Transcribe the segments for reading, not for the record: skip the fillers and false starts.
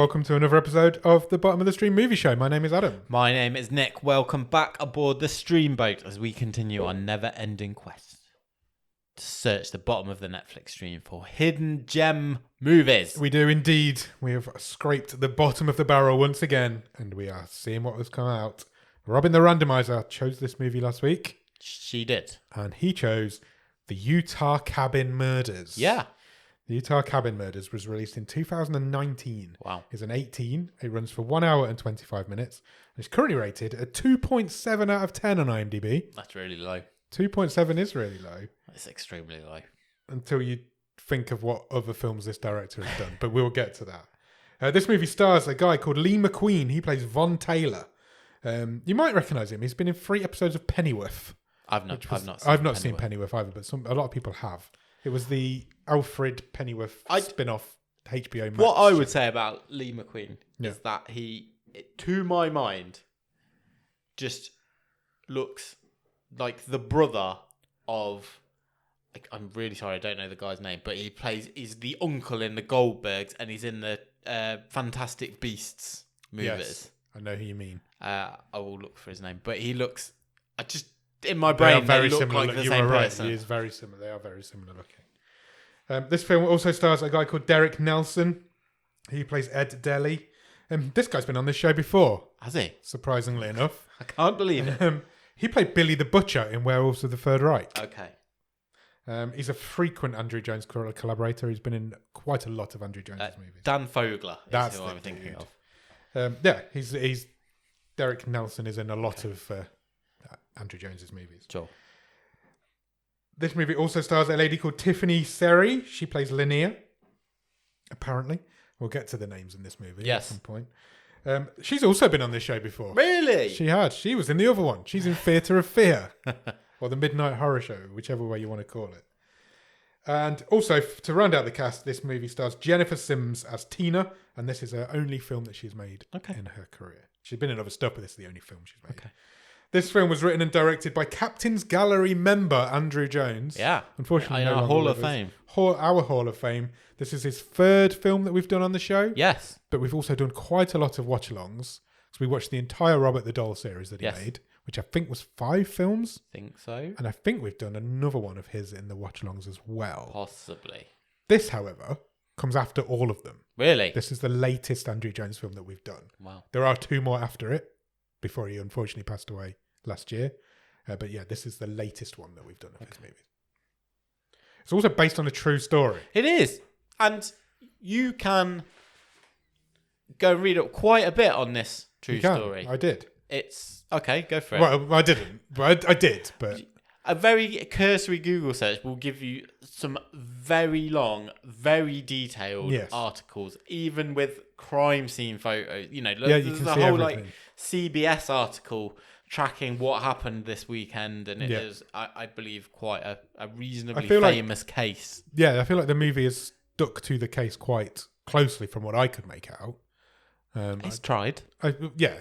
welcome to another episode of the Bottom of the Stream Movie Show. My name is Adam. My name is Nick. Welcome back aboard the stream boat as we continue our never-ending quest to search the bottom of the Netflix stream for hidden gem movies. We do indeed. We have scraped the bottom of the barrel once again, and we are seeing what has come out. Robin the Randomizer chose this movie last week. She did. And he chose The Utah Cabin Murders. Yeah. The Utah Cabin Murders was released in 2019. Wow. It's an 18. It runs for 1 hour and 25 minutes. It's currently rated a 2.7 out of 10 on IMDb. That's really low. 2.7 is really low. It's extremely low. Until you think of what other films this director has done. But we'll get to that. This movie stars a guy called Lee McQueen. He plays Von Taylor. You might recognise him. He's been in 3 episodes of Pennyworth. I've not seen Pennyworth either, but a lot of people have. It was the Alfred Pennyworth spin-off HBO Max. What I would say about Lee McQueen is that he, to my mind, just looks like the brother of... I'm really sorry, I don't know the guy's name, but he's the uncle in the Goldbergs, and he's in the Fantastic Beasts movies. Yes, I know who you mean. I will look for his name, but he looks... in my brain, they look similar. like the you same were right. person. He is very similar. They are very similar looking. This film also stars a guy called Derek Nelson. He plays Ed Daly. This guy's been on this show before. Has he? Surprisingly enough. I can't believe it. He played Billy the Butcher in Werewolves of the Third Reich. Okay. He's a frequent Andrew Jones collaborator. He's been in quite a lot of Andrew Jones' movies. Dan Fogler is That's who the I'm thinking dude. of. He's Derek Nelson is in a lot of Andrew Jones's movies. Sure. This movie also stars a lady called Tiffany Ceri. She plays Linnea, apparently. We'll get to the names in this movie at some point. She's also been on this show before. Really? She had. She was in the other one. She's in Theatre of Fear. Or the Midnight Horror Show, whichever way you want to call it. And also, to round out the cast, this movie stars Jennifer Sims as Tina, and this is her only film that she's made in her career. She's been in other stuff, but this is the only film she's made. Okay. This film was written and directed by Captain's Gallery member Andrew Jones. Yeah. Unfortunately, our Hall of Fame. Our Hall of Fame. This is his 3rd film that we've done on the show. Yes. But we've also done quite a lot of watch-alongs. So we watched the entire Robert the Doll series that he made, which I think was 5 films. Think so. And I think we've done another one of his in the watch-alongs as well. Possibly. This, however, comes after all of them. Really? This is the latest Andrew Jones film that we've done. Wow. There are 2 more after it, before he unfortunately passed away last year. But yeah, this is the latest one that we've done of his movies. It's also based on a true story. It is. And you can go and read up quite a bit on this true story. I did. It's... Okay, go for it. Well, I didn't. But I did. But a very cursory Google search will give you some very long, very detailed articles, even with crime scene photos. You know, there's a whole everything. CBS article tracking what happened this weekend, and it is, I believe, quite a reasonably famous case. Yeah, I feel like the movie has stuck to the case quite closely from what I could make out. It's tried. Yeah.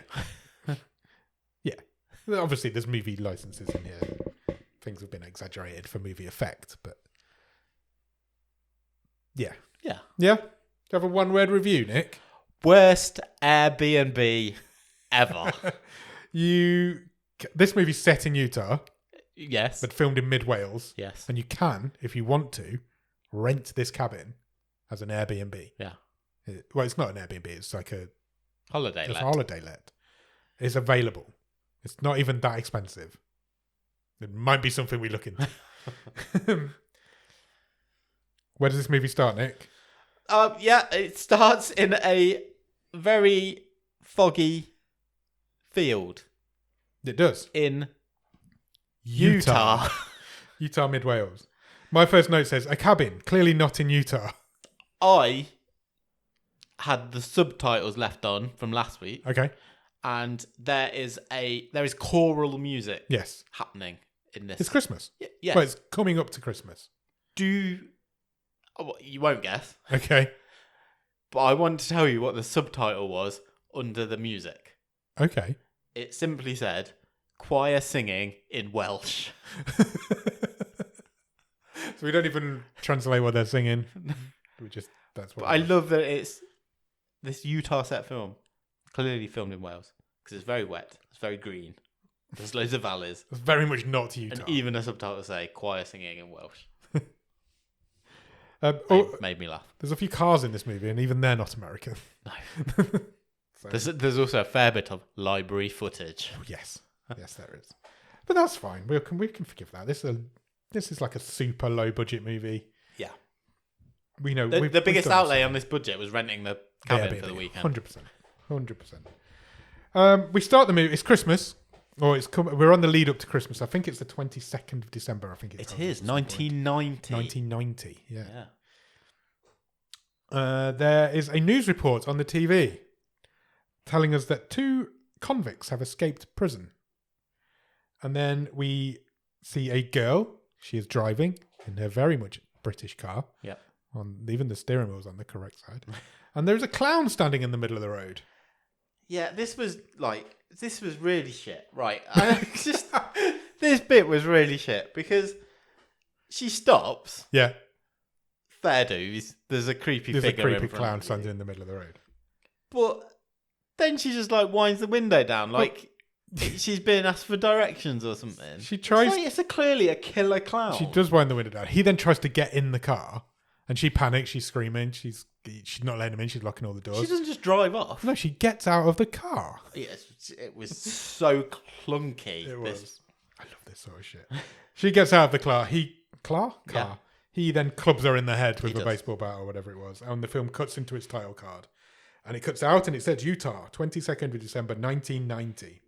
Yeah. Obviously, there's movie licenses in here. Things have been exaggerated for movie effect, but yeah. Yeah. Yeah? Do you have a one-word review, Nick? Worst Airbnb ever. This movie's set in Utah. Yes. But filmed in mid-Wales. Yes. And you can, if you want to, rent this cabin as an Airbnb. Yeah. Well, it's not an Airbnb. It's like a holiday let. It's a holiday let. It's available. It's not even that expensive. It might be something we look into. Where does this movie start, Nick? It starts in a very foggy field. It does. In Utah. Utah, mid-Wales. My first note says, a cabin, clearly not in Utah. I had the subtitles left on from last week. Okay. And there is choral music happening in this. It's Christmas. Yes. Well, it's coming up to Christmas. You won't guess. Okay. But I want to tell you what the subtitle was under the music. Okay. It simply said, choir singing in Welsh. So we don't even translate what they're singing. That's what I love that it's this Utah set film, clearly filmed in Wales, because it's very wet, it's very green, there's loads of valleys, It's very much not Utah. and even a subtitle say choir singing in Welsh. Made me laugh. There's a few cars in this movie, and even they're not American. No. There's also a fair bit of library footage. Yes, there is. But that's fine. We can forgive that. This is like a super low budget movie. Yeah. We know the biggest outlay on this budget was renting the cabin for the weekend. 100%. We start the movie. It's Christmas. We're on the lead up to Christmas. I think it's the 22nd of December. I think it is 1990. 1990. Yeah. There is a news report on the TV telling us that 2 convicts have escaped prison. And then we see a girl. She is driving in her very much British car. Yeah. Even the steering wheel's on the correct side. And there's a clown standing in the middle of the road. Yeah, this was really shit. Right. This bit was really shit because she stops. Yeah. Fair dues. There's a creepy There's figure a creepy in front clown of you. standing in the middle of the road. But then she just winds the window down she's being asked for directions or something. She tries. It's clearly a killer clown. She does wind the window down. He then tries to get in the car, and she panics. She's screaming. She's not letting him in. She's locking all the doors. She doesn't just drive off. No, she gets out of the car. Yes, it was so clunky. It was. I love this sort of shit. She gets out of the car. Car. Yeah. He then clubs her in the head with a baseball bat or whatever it was, and the film cuts into its title card, and it cuts out and it says Utah, 22nd of December, 1990.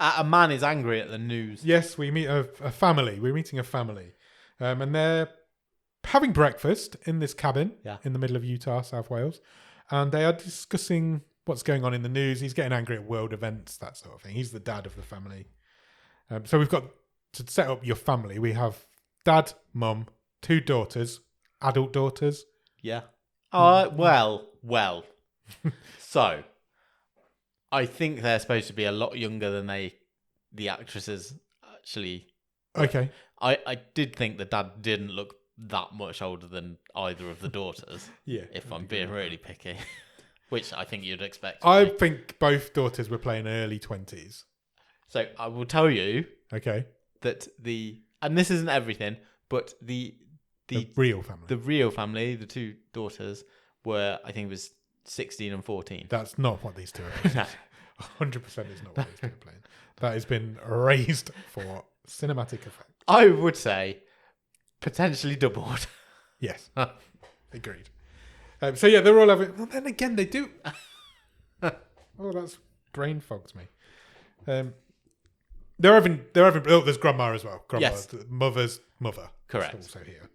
A man is angry at the news. Yes, we meet a family. We're meeting a family. And they're having breakfast in this cabin in the middle of Utah, South Wales. And they are discussing what's going on in the news. He's getting angry at world events, that sort of thing. He's the dad of the family. So we've got to set up your family. We have dad, mum, 2 daughters, adult daughters. Yeah. Well. So, I think they're supposed to be a lot younger than the actresses actually. Okay. I did think the dad didn't look that much older than either of the daughters. Yeah. If I'm being really picky. Which I think you'd expect. I think both daughters were playing early 20s. So I will tell you. Okay. That and this isn't everything, but the real family. The real family, the 2 daughters, were, I think it was 16 and 14. That's not what these 2 are playing. 100% is not what these 2 are playing. That has been raised for cinematic effect. I would say potentially doubled. Yes. Agreed. So yeah, they're all having... Well, then again, they do... Oh, that's brain fogged me. They're having... Oh, there's grandma as well. Grandma, yes. Mother's mother. Correct. Also here.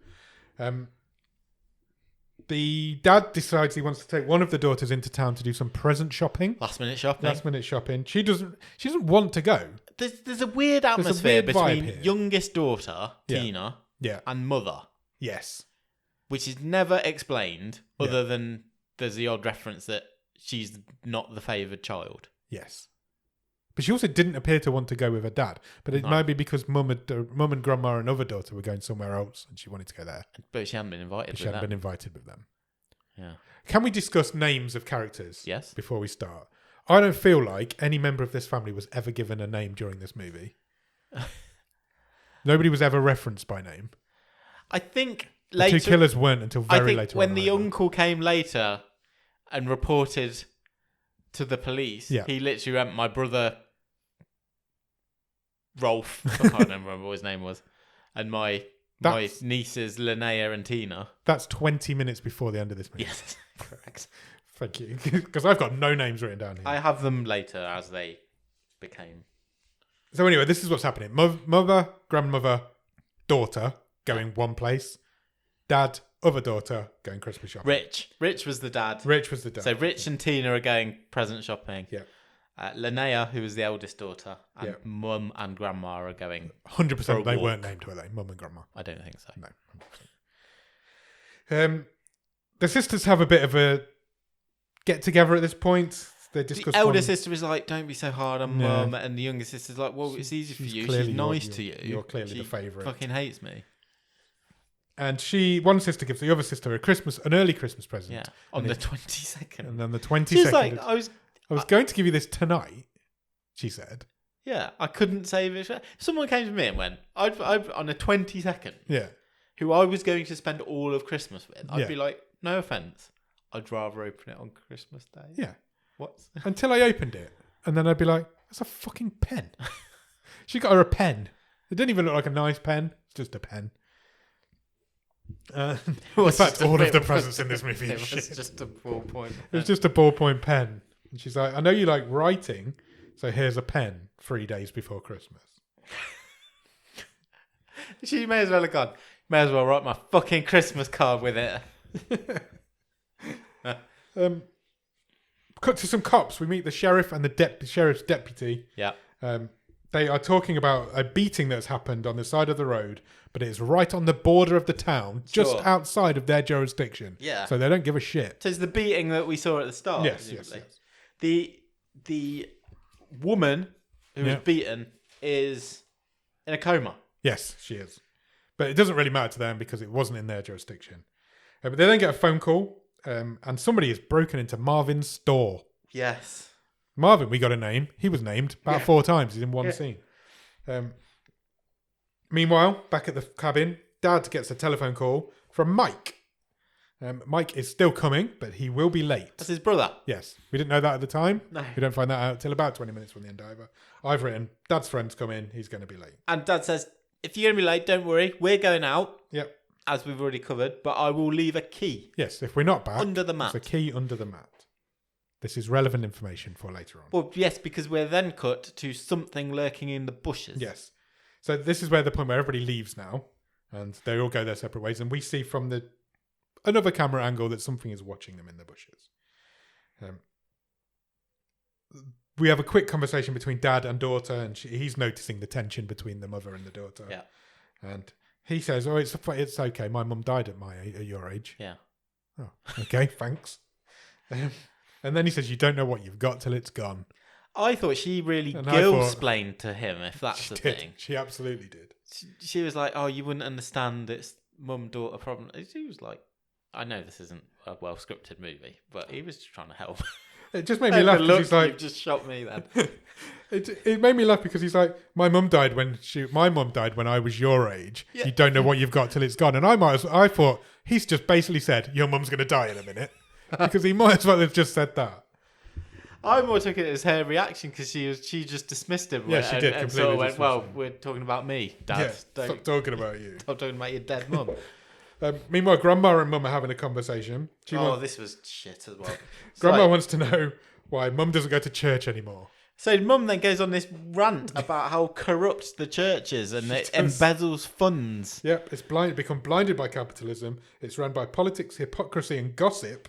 The dad decides he wants to take one of the daughters into town to do some present shopping. Last minute shopping. She doesn't want to go. There's a weird atmosphere between youngest daughter, Tina, and mother. Yes. Which is never explained other than there's the odd reference that she's not the favoured child. Yes. But she also didn't appear to want to go with her dad. But it might be because mum and grandma and other daughter were going somewhere else and she wanted to go there. But she hadn't been invited She hadn't been invited with them. Yeah. Can we discuss names of characters? Yes. Before we start? I don't feel like any member of this family was ever given a name during this movie. Nobody was ever referenced by name. I think later... The 2 killers weren't until very later when the uncle came later and reported to the police, he literally went, my brother... Rolf, I can't remember what his name was, and my nieces Linnea and Tina. That's 20 minutes before the end of this movie. Yes, correct. Thank you, because I've got no names written down here. I have them later as they became. So anyway, this is what's happening: mother, grandmother, daughter going one place, dad, other daughter going Christmas shopping. Rich was the dad. So Rich and Tina are going present shopping. Yeah. Linnea, who was the eldest daughter, and mum and grandma are going 100%. They weren't named, were they? Mum and grandma. I don't think so. No. The sisters have a bit of a get together at this point. They discuss. The elder sister is like, "Don't be so hard on mum," and the younger sister's like, "Well, it's easy for you. She's nice to you. You're clearly the favourite. She fucking hates me." And one sister gives the other sister an early Christmas present. Yeah, on the 22nd. And then the 22nd. She's like, I was going to give you this tonight, she said. Yeah, I couldn't save it. If someone came to me and went, I'd on the 22nd, yeah, who I was going to spend all of Christmas with, I'd Yeah. be like, no offence, I'd rather open it on Christmas Day. yeah. What? Until I opened it. And then I'd be like, that's a fucking pen. She got her a pen. It didn't even look like a nice pen. It's just a pen. In fact, all of the presents in this movie It is was shit. just a ballpoint. It was just a ballpoint pen. And she's like, I know you like writing, so here's a pen 3 days before Christmas. She may as well have gone, may as well write my fucking Christmas card with it. Cut to some cops. We meet the sheriff and the sheriff's deputy. Yeah. They are talking about a beating that's happened on the side of the road, but it's right on the border of the town, just outside of their jurisdiction. Yeah. So they don't give a shit. So it's the beating that we saw at the start. Yes. The woman who was beaten is in a coma. Yes, she is. But it doesn't really matter to them because it wasn't in their jurisdiction. But they then get a phone call, and somebody has broken into Marvin's store. Yes. Marvin, we got a name. He was named about 4 times. He's in one scene. Meanwhile, back at the cabin, Dad gets a telephone call from Mike. Mike is still coming, but he will be late. That's his brother. Yes. We didn't know that at the time. No. We don't find that out till about 20 minutes from the end over. I've written, Dad's friend's come in. He's going to be late. And Dad says, if you're going to be late, don't worry. We're going out. Yep. As we've already covered, but I will leave a key. Yes, if we're not back, under the mat. There's a key under the mat. This is relevant information for later on. Well, yes, because we're then cut to something lurking in the bushes. Yes. So this is where the point where everybody leaves now, and they all go their separate ways, and we see from another camera angle that something is watching them in the bushes. We have a quick conversation between Dad and daughter, and he's noticing the tension between the mother and the daughter. Yeah. And he says, "Oh, it's okay. My mum died at your age." Yeah. Oh, okay. Thanks. And then he says, "You don't know what you've got till it's gone." I thought she really guilt-splained to him, if that's the thing. She absolutely did. She was like, "Oh, you wouldn't understand. It's mum-daughter problem." She was like, "I know this isn't a well-scripted movie, but he was just trying to help." It just made me laugh because he's like, "You've just shot me then." It made me laugh because he's like, my mum died when I was your age. Yeah. You don't know what you've got till it's gone. And I thought he's just basically said your mum's going to die in a minute because he might as well have just said that. I more took it as her reaction because she just dismissed him. Yeah, she did. And sort of went, "Well, we're talking about me, Dad. Yeah, stop talking about you. Stop talking about your dead mum." Meanwhile, Grandma and Mum are having a conversation. This was shit as well. Grandma wants to know why Mum doesn't go to church anymore. So Mum then goes on this rant about how corrupt the church is and it embezzles funds. Yep, it's become blinded by capitalism. It's run by politics, hypocrisy, and gossip,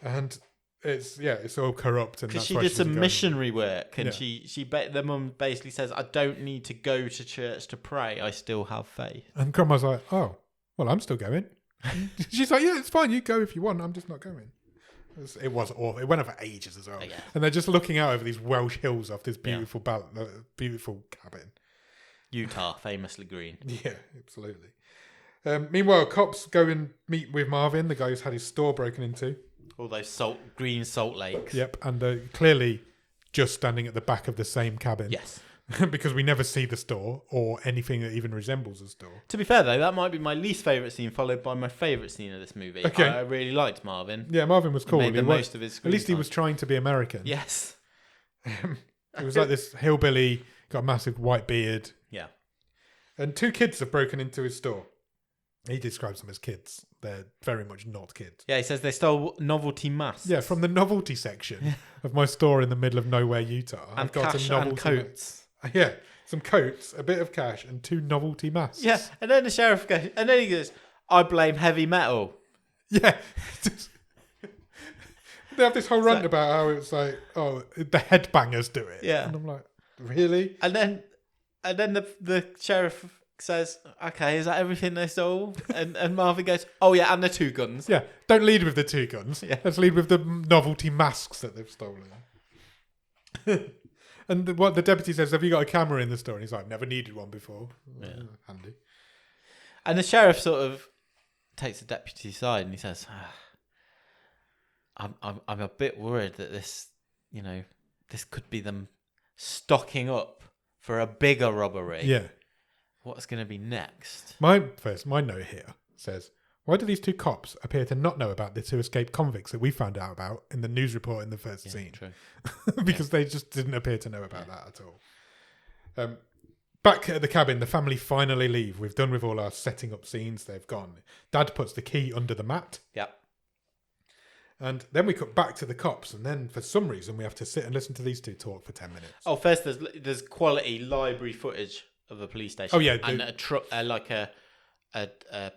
and it's all corrupt. And because she did some missionary work, and the mum basically says, "I don't need to go to church to pray. I still have faith." And Grandma's like, "Oh, well, I'm still going." She's like, "Yeah, it's fine. You go if you want. I'm just not going." It was awful. It went on for ages as well. Yeah. And they're just looking out over these Welsh hills off this beautiful beautiful cabin. Utah, famously green. Yeah, absolutely. Meanwhile, cops go and meet with Marvin, the guy who's had his store broken into. All those green salt lakes. Yep, and they're clearly just standing at the back of the same cabin. Yes. Because we never see the store or anything that even resembles a store. To be fair, though, that might be my least favourite scene, followed by my favourite scene of this movie. Okay. I really liked Marvin. Yeah, Marvin was cool. Made the most of his screen At least time. He was trying to be American. Yes. He was like this hillbilly, got a massive white beard. Yeah. And 2 kids have broken into his store. He describes them as kids. They're very much not kids. Yeah, he says they stole novelty masks. Yeah, from the novelty section of my store in the middle of nowhere, Utah. And I've got cash a novelty and coats. Yeah, some coats, a bit of cash, and 2 novelty masks. Yeah, and then the sheriff goes, and then he goes, "I blame heavy metal." Yeah. They have this whole rant about how it's like, oh, the headbangers do it. Yeah. And I'm like, really? And then the sheriff says, "Okay, is that everything they stole?" And Marvin goes, "Oh yeah, and the 2 guns." Yeah, don't lead with the 2 guns. Yeah. Let's lead with the novelty masks that they've stolen. And what the deputy says, "Have you got a camera in the store?" And he's like, "Never needed one before." Yeah. Handy. And the sheriff sort of takes the deputy aside and he says, I'm a bit worried that this, this could be them stocking up for a bigger robbery. Yeah. What's going to be next? My note here says, why do these two cops appear to not know about the two escaped convicts that we found out about in the news report in the first scene? True. Because they just didn't appear to know about that at all. Back at the cabin, the family finally leave. We've done with all our setting up scenes. They've gone. Dad puts the key under the mat. Yep. And then we cut back to the cops. And then for some reason, we have to sit and listen to these two talk for 10 minutes. Oh, first there's quality library footage of a police station. Oh, yeah. And a truck, like a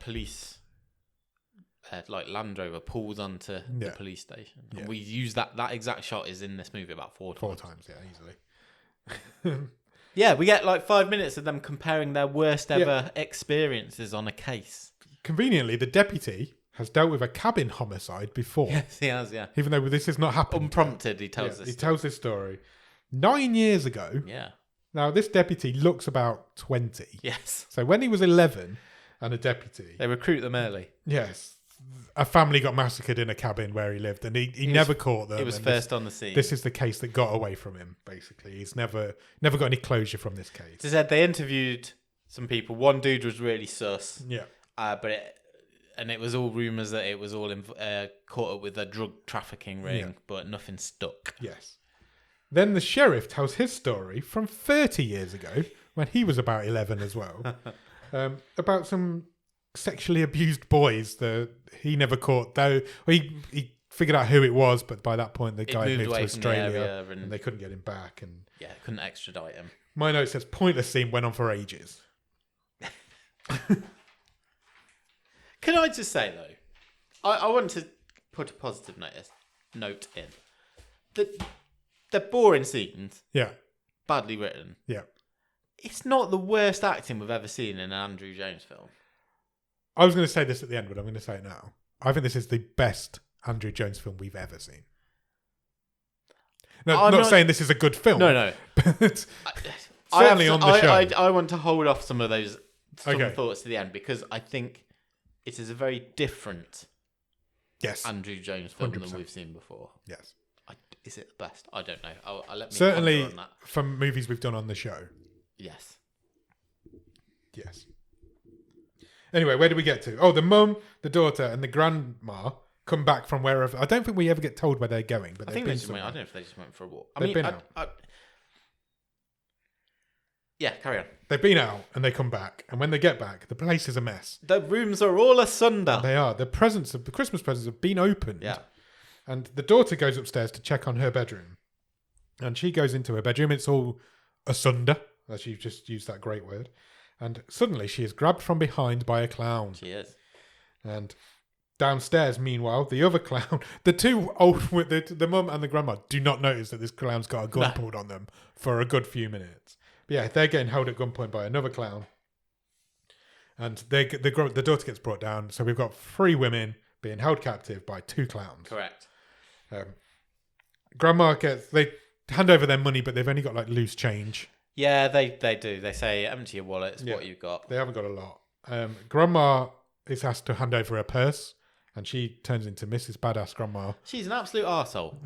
police... like Land Rover pulls onto the police station. Yeah. And we use that exact shot is in this movie about 4 times. 4 times, yeah, easily. Yeah, we get like 5 minutes of them comparing their worst ever experiences on a case. Conveniently, the deputy has dealt with a cabin homicide before. Yes, he has, yeah. Even though this has not happened. Unprompted, he tells us. He tells this story. 9 years ago. Yeah. Now, this deputy looks about 20. Yes. So when he was 11 and a deputy... They recruit them early. Yes. A family got massacred in a cabin where he lived, and he never caught them. He was first on the scene. This is the case that got away from him, basically. He's never got any closure from this case. They said they interviewed some people. One dude was really sus. Yeah. But it was all rumours that it was all caught up with a drug trafficking ring, but nothing stuck. Yes. Then the sheriff tells his story from 30 years ago, when he was about 11 as well, about some sexually abused boys that he never caught, though. He figured out who it was, but by that point the guy moved to Australia and they couldn't get him back. And couldn't extradite him. My note says pointless scene went on for ages. Can I just say though, I want to put a positive note in that they're boring scenes. Yeah. Badly written. Yeah. It's not the worst acting we've ever seen in an Andrew Jones film. I was going to say this at the end, but I'm going to say it now. I think this is the best Andrew Jones film we've ever seen. No, I'm not saying this is a good film. No. But certainly on the show. I want to hold off some of those thoughts to the end because I think it is a very different Andrew Jones film 100%. Than we've seen before. Yes. Is it the best? I don't know. I'll let me certainly on that. From movies we've done on the show. Yes. Anyway, where do we get to? Oh, the mum, the daughter, and the grandma come back from wherever. I don't think we ever get told where they're going, but I think they just went. I don't know if they just went for a walk. They've been out. Yeah, carry on. They've been out and they come back, and when they get back, the place is a mess. The rooms are all asunder. They are. The Christmas presents have been opened. Yeah. And the daughter goes upstairs to check on her bedroom, and she goes into her bedroom. It's all asunder, as you've just used that great word. And suddenly she is grabbed from behind by a clown. She is. And downstairs, meanwhile, the other clown, the two old, the mum and the grandma do not notice that this clown's got a gun pulled on them for a good few minutes. But yeah, they're getting held at gunpoint by another clown. And the daughter gets brought down. So we've got 3 women being held captive by 2 clowns. Correct. Grandma they hand over their money, but they've only got like loose change. Yeah, they do. They say, empty your wallets, what you've got. They haven't got a lot. Grandma is asked to hand over her purse, and she turns into Mrs. Badass Grandma. She's an absolute arsehole.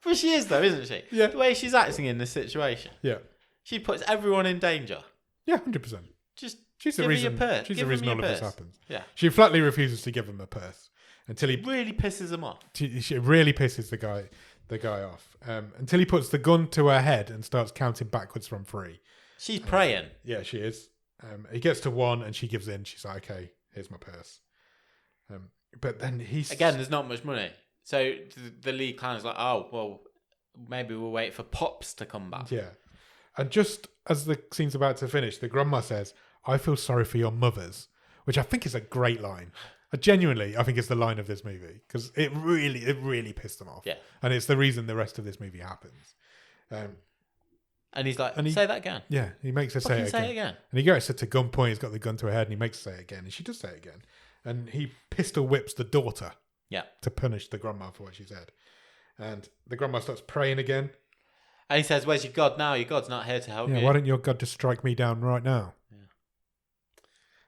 But she is, though, isn't she? Yeah. The way she's acting in this situation. Yeah. She puts everyone in danger. Yeah, 100%. Just she's give the reason. her your purse. She's the reason all of this happens. Yeah. She flatly refuses to give him a purse until he really pisses him off. She really pisses the guy off until he puts the gun to her head and starts counting backwards from 3. She's praying. Yeah, she is. He gets to 1 and she gives in. She's like, okay, here's my purse. But then there's not much money. So the lead clown is like, oh, well, maybe we'll wait for Pops to come back. Yeah. And just as the scene's about to finish, the grandma says, I feel sorry for your mothers, which I think is a great line. I think it's the line of this movie because it really pissed them off. Yeah. And it's the reason the rest of this movie happens. And he's like, say that again. Yeah, he makes her say it again. And he gets her to gunpoint, he's got the gun to her head and he makes her say it again. And she does say it again. And he pistol whips the daughter to punish the grandma for what she said. And the grandma starts praying again. And he says, where's your God now? Your God's not here to help you. Why don't your God just strike me down right now?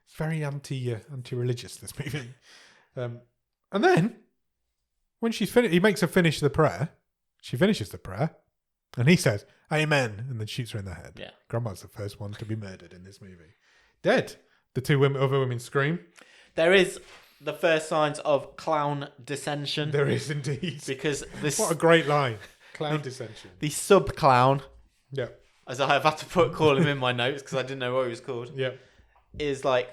It's very anti-religious, this movie. And then, when she's finished, he makes her finish the prayer. She finishes the prayer. And he says, Amen. And then shoots her in the head. Yeah. Grandma's the first one to be murdered in this movie. Dead. The two other women scream. There is the first signs of clown dissension. There is indeed. Because this... What a great line. Clown dissension. The sub-clown, Yeah. as I have had to call him in my notes because I didn't know what he was called, Yeah. is like...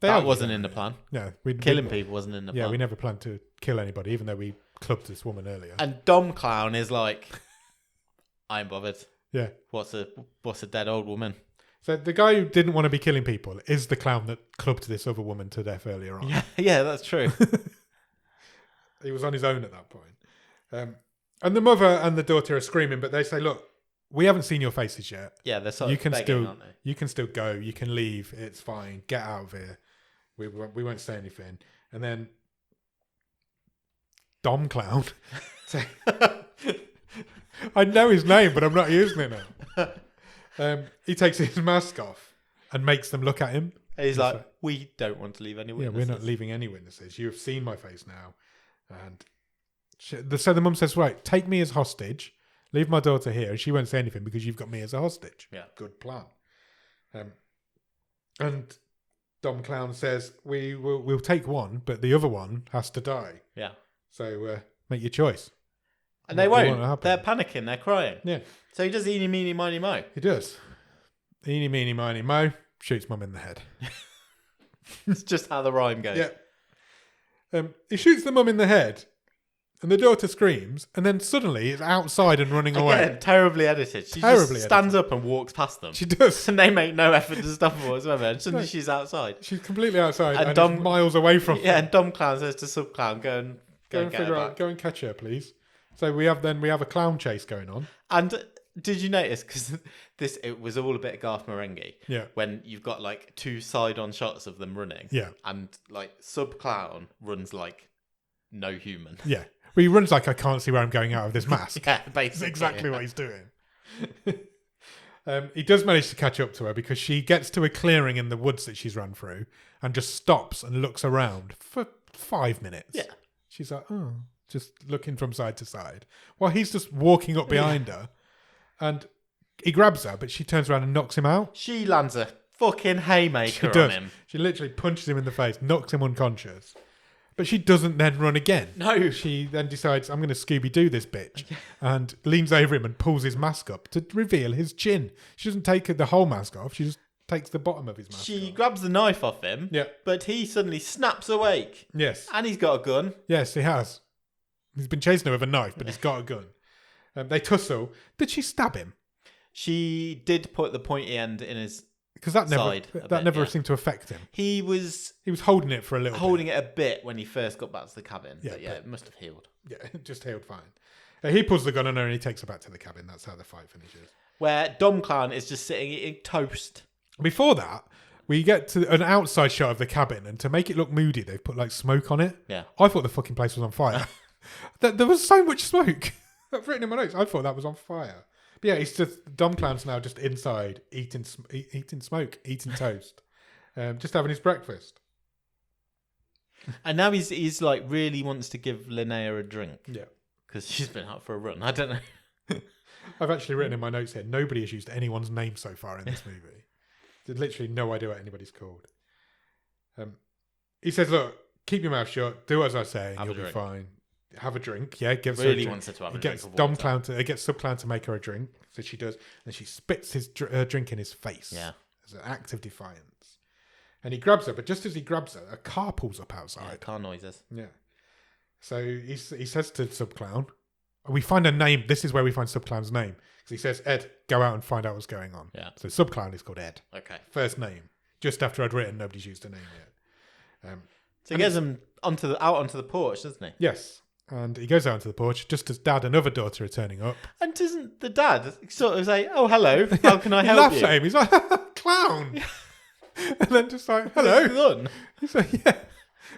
They that are wasn't good, in the yeah. plan. Yeah. Killing people wasn't in the plan. Yeah, we never planned to kill anybody, even though we clubbed this woman earlier. And Dom Clown is like, I ain't bothered. Yeah. What's a dead old woman? So the guy who didn't want to be killing people is the clown that clubbed this other woman to death earlier on. Yeah, that's true. He was on his own at that point. And the mother and the daughter are screaming, but they say, look, we haven't seen your faces yet. Yeah, they're sort You of can begging, still, aren't they? you can still go. You can leave. It's fine. Get out of here. We won't say anything. And then Dom Clown. I know his name, but I'm not using it now. He takes his mask off and makes them look at him. And he's like, we don't want to leave any witnesses. Yeah, we're not leaving any witnesses. You have seen my face now. And so the mum says, right, take me as hostage. Leave my daughter here. And she won't say anything because you've got me as a hostage. Yeah. Good plan. And Dom Clown says, we'll take one, but the other one has to die. Yeah. So make your choice. And they won't. They're panicking. They're crying. Yeah. So he does eeny, meeny, miny, mo. He does. Eeny, meeny, miny, mo. Shoots mum in the head. It's just how the rhyme goes. Yeah. He shoots the mum in the head, and the daughter screams, and then suddenly it's outside and running away. Again, terribly edited. She just stands up and walks past them. She does. And they make no effort to stop her whatsoever. And suddenly she's outside. She's completely outside and Dom, it's miles away from Yeah, and Dom Clown says to Sub Clown, go and get her back. Go and catch her, please. So we have a clown chase going on. And did you notice, because it was all a bit Garth Marenghi, Yeah. when you've got like two side-on shots of them running, Yeah. and like Sub Clown runs like no human. Yeah. Well, he runs like I can't see where I'm going out of this mask. Yeah, That's basically. exactly what he's doing. He does manage to catch up to her because she gets to a clearing in the woods that she's run through and just stops and looks around for 5 minutes. Yeah. She's like, oh, just looking from side to side. While he's just walking up behind her and he grabs her, but she turns around and knocks him out. She lands a fucking haymaker She does. on him. She literally punches him in the face, knocks him unconscious. But she doesn't then run again. No. She then decides, I'm going to Scooby-Doo this bitch. And leans over him and pulls his mask up to reveal his chin. She doesn't take the whole mask off. She just takes the bottom of his mask She off. grabs the knife off him, Yeah. but he suddenly snaps awake. Yes. And he's got a gun. Yes, he has. He's been chasing her with a knife, but he's got a gun. They tussle. Did she stab him? She did put the pointy end in his Because that side never yeah. seemed to affect him. He was holding it for a little holding bit. it a bit when he first got back to the cabin. Yeah, But yeah, but- it must have healed. Yeah, it just healed fine. He pulls the gun on her and he takes her back to the cabin. That's how the fight finishes. Where Dom Clown is just sitting eating toast. Before that, we get to an outside shot of the cabin, and to make it look moody, they've put like smoke on it. Yeah. I thought the fucking place was on fire. There was so much smoke. I've written in my notes. I thought that was on fire. But yeah, it's just Dom Clown's now just inside eating smoke, eating toast, just having his breakfast. And now he's like really wants to give Linnea a drink. Yeah. Because she's been out for a run. I don't know. I've actually written in my notes here, nobody has used anyone's name so far in this movie. There's literally no idea what anybody's called. He says, look, keep your mouth shut, do as I say, and you'll be fine. Have a drink. Yeah, gives her a Really drink. wants her to have a He drink gets of Dom water. Clown to, he gets Sub Clown to make her a drink, so she does, and she spits her drink in his face. Yeah. As an act of defiance. And he grabs her, but just as he grabs her, a car pulls up outside. Yeah, car noises. Yeah. So he says to Sub Clown, we find a name. This is where we find Sub Clown's name. Because he says, Ed, go out and find out what's going on. Yeah. So Sub Clown is called Ed. Okay. First name. Just after I'd written, nobody's used a name yet. So he gets him out onto the porch, doesn't he? Yes. And he goes out onto the porch just as dad and other daughter are turning up. And doesn't the dad sort of say, "Oh, hello, how can I He help laughs you?" at him. He's like, clown. And then just like, hello. Gun. He's like, yeah.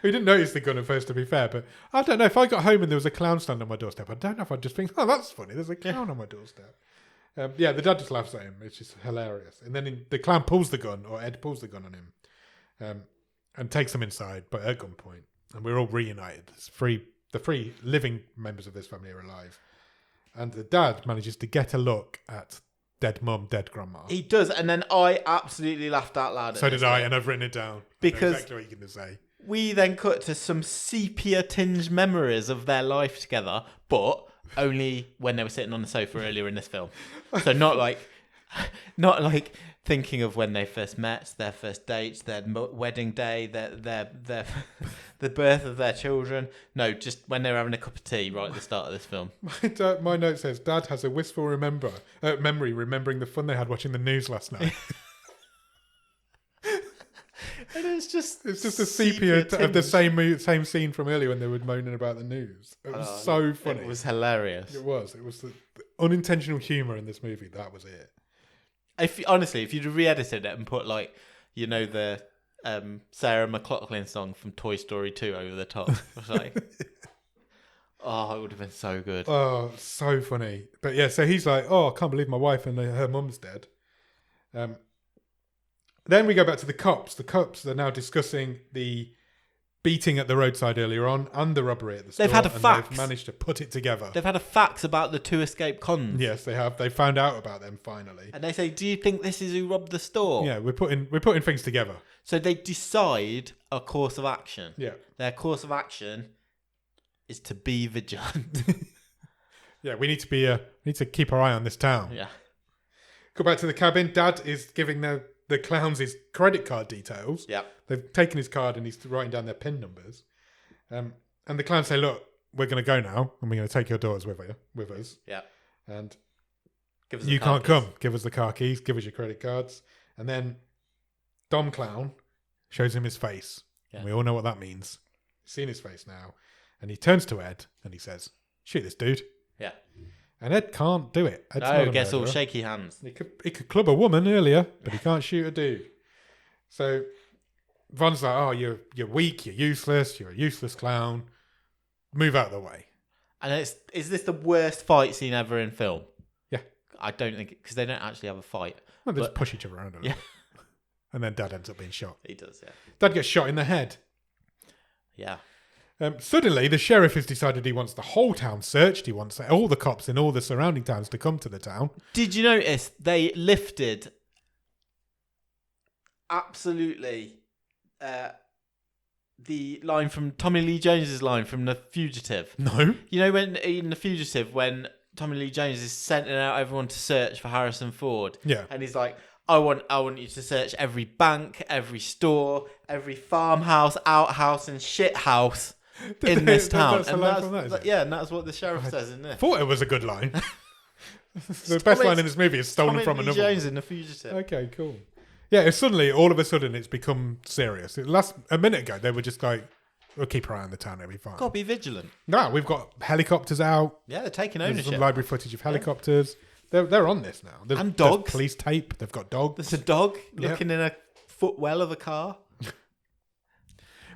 We didn't notice the gun at first, to be fair, but I don't know. If I got home and there was a clown stand on my doorstep, I don't know if I'd just think, oh, that's funny. There's a clown on my doorstep. Yeah, the dad just laughs at him. It's just hilarious. And then the clown pulls the gun, or Ed pulls the gun on him. and takes them inside, but at gunpoint. And we're all reunited. The three living members of this family are alive. And the dad manages to get a look at dead mum, dead grandma. He does, and then I absolutely laughed out loud. So did I, and I've written it down. Because I know exactly what you're going to say. We then cut to some sepia-tinged memories of their life together, but only when they were sitting on the sofa earlier in this film. So not like thinking of when they first met, their first dates, their wedding day, their the birth of their children. No, just when they were having a cup of tea right at the start of this film. My note says, Dad has a wistful memory remembering the fun they had watching the news last night. And it's just a sepia of the same scene from earlier when they were moaning about the news. It was so funny. It was hilarious. It was the unintentional humour in this movie. That was it. If you'd re-edited it and put the Sarah McLachlan song from Toy Story 2 over the top, I was like, it would have been so good. Oh, so funny. But yeah, so he's like, I can't believe my wife and her mum's dead. Then we go back to the cops. The cops are now discussing the beating at the roadside earlier on and the robbery at the store. They've had a fax. They've managed to put it together. They've had a fax about the two escaped cons. Yes, they have. They found out about them finally. And they say, "Do you think this is who robbed the store?" Yeah, we're putting things together. So they decide a course of action. Yeah. Their course of action is to be vigilant. Yeah, we need to keep our eye on this town. Yeah. Go back to the cabin. Dad is giving the clowns his credit card details. Yeah. They've taken his card and he's writing down their PIN numbers. And the clowns say, "Look, we're going to go now, and we're going to take your daughters with us. Yeah. And Give us you can't come. Give us the car keys. Give us your credit cards." And then Dom Clown shows him his face. Yeah. And we all know what that means. He's seen his face now. And he turns to Ed and he says, "Shoot this dude." Yeah. And Ed can't do it. Ed's gets all shaky hands. He could club a woman earlier, but he can't shoot a dude. So Von's like, you're weak, you're useless, you're a useless clown. Move out of the way. And is this the worst fight scene ever in film? Yeah. I don't think, because they don't actually have a fight. Well, they just push each other around a little. Yeah. And then Dad ends up being shot. He does, yeah. Dad gets shot in the head. Yeah. Suddenly, the sheriff has decided he wants the whole town searched. He wants all the cops in all the surrounding towns to come to the town. Did you notice they lifted absolutely the line from Tommy Lee Jones's line from The Fugitive? No. You know when in The Fugitive, when Tommy Lee Jones is sending out everyone to search for Harrison Ford? Yeah. And he's like, I want you to search every bank, every store, every farmhouse, outhouse and shithouse in this town. And that's what the sheriff says in this. Thought it was a good line. The best line in this movie is stolen from another. Tommy Lee Jones in The Fugitive. Okay, cool. Yeah, all of a sudden, it's become serious. A minute ago, they were just like, "We'll keep our eye on the town, it'll be fine." Gotta be vigilant. No, we've got helicopters out. Yeah, they're taking There's ownership. some library footage of helicopters. Yeah. They're on this now. And dogs. There's police tape. They've got dogs. There's a dog looking in a footwell of a car.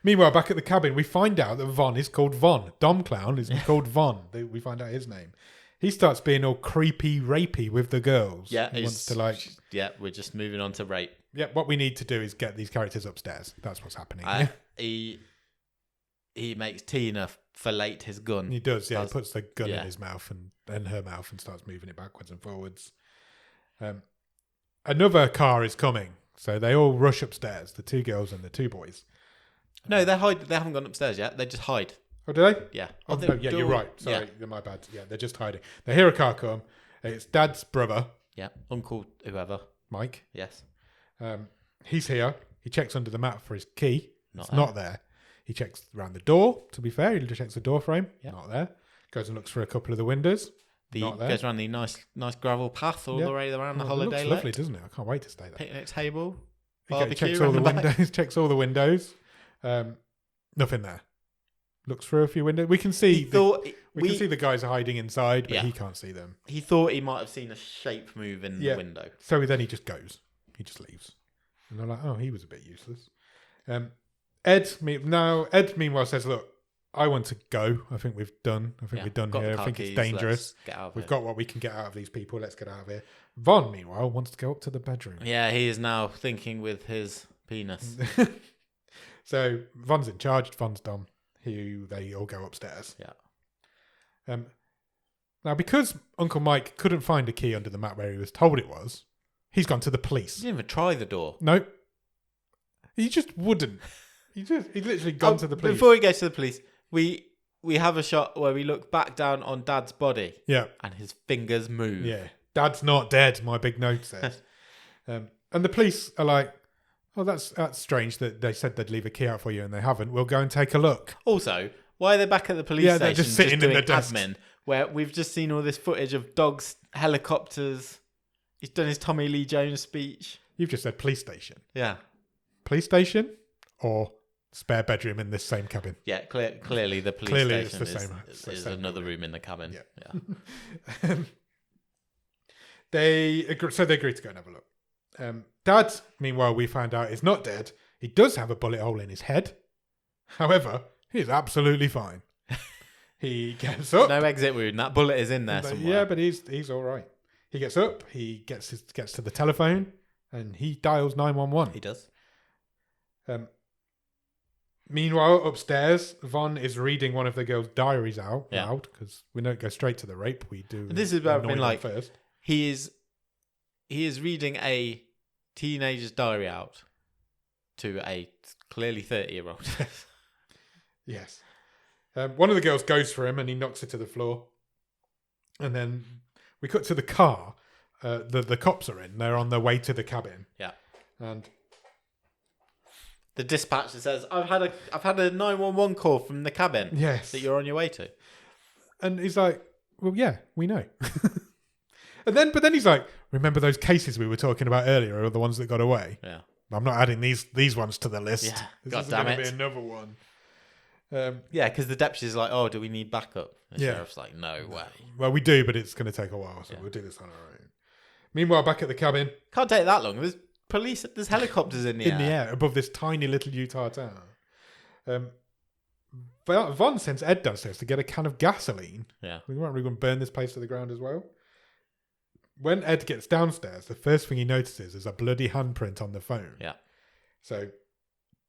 Meanwhile, back at the cabin, we find out that Von is called Von. Dom Clown is called Von. We find out his name. He starts being all creepy, rapey with the girls. Yeah, he wants to Yeah, we're just moving on to rape. Yeah, what we need to do is get these characters upstairs. That's what's happening. He makes Tina fillet his gun. He does, yeah. He puts the gun in his mouth and her mouth and starts moving it backwards and forwards. Another car is coming, so they all rush upstairs. The two girls and the two boys. No, they hide. They haven't gone upstairs yet. They just hide. Oh, do they? Yeah. Oh, no, yeah, you're right. Sorry, my bad. Yeah, they're just hiding. They hear a car come. It's Dad's brother. Yeah, uncle, whoever. Mike. Yes. He's here. He checks under the mat for his key. It's not there. He checks around the door. To be fair, he checks the door frame. Yep. Not there. Goes and looks for a couple of the windows. Not there. Goes around the nice gravel path all the way around the holiday. It looks lovely, doesn't it? I can't wait to stay there. Picnic table. He checks all the windows. Checks all the windows. Nothing there. Looks through a few windows. We can see. We can see the guys are hiding inside, but he can't see them. He thought he might have seen a shape move in the window. So then he just goes. He just leaves. And they're like, "Oh, he was a bit useless." Ed meanwhile says, "Look, I want to go. I think we've done. We're done here. I think it's dangerous. We've got what we can get out of these people. Let's get out of here." Von, meanwhile, wants to go up to the bedroom. Yeah, he is now thinking with his penis. So Von's in charge. Von's Dom. They all go upstairs. Yeah. Now, because Uncle Mike couldn't find a key under the mat where he was told it was, he's gone to the police. He didn't even try the door. No. He just wouldn't. He'd literally gone to the police. Before he goes to the police, we have a shot where we look back down on Dad's body. Yeah. And his fingers move. Yeah. Dad's not dead, my big note says. And the police are like, oh, that's strange that they said they'd leave a key out for you and they haven't. We'll go and take a look. Also, why are they back at the police Yeah, station they're just sitting in doing their desks. admin, where we've just seen all this footage of dogs, helicopters. He's done his Tommy Lee Jones speech. You've just said police station. Yeah. Police station or spare bedroom in this same cabin? Yeah, clearly the police Clearly it's station the same. is another room in the cabin. Yeah. They agree to go and have a look. Dad, meanwhile, we find out is not dead. He does have a bullet hole in his head. However, he is absolutely fine. He gets up. No exit wound. That bullet is in there somewhere. Yeah, but he's all right. He gets up. He gets to the telephone, and he dials 911. He does. Meanwhile, upstairs, Von is reading one of the girls' diaries out loud because we don't go straight to the rape. We do. And this is where I've been like, first. He is reading a teenager's diary out to a clearly 30-year-old. Yes. One of the girls goes for him and he knocks her to the floor. And then we cut to the car. The cops are in. They're on their way to the cabin. Yeah. And the dispatcher says, I've had a 911 call from the cabin. Yes. That you're on your way to. And he's like, well, yeah, we know. But then he's like, remember those cases we were talking about earlier, or the ones that got away? Yeah. I'm not adding these ones to the list. Yeah. This is going to be another one. Yeah, because the deputy's like, oh, do we need backup? And the Yeah. sheriff's like, no way. Well, we do, but it's going to take a while, so we'll do this on our own. Meanwhile, back at the cabin. Can't take that long. There's helicopters in the air. Above this tiny little Utah town. Von sends Ed downstairs to get a can of gasoline. Yeah. We weren't really going to burn this place to the ground as well. When Ed gets downstairs, the first thing he notices is a bloody handprint on the phone. Yeah. So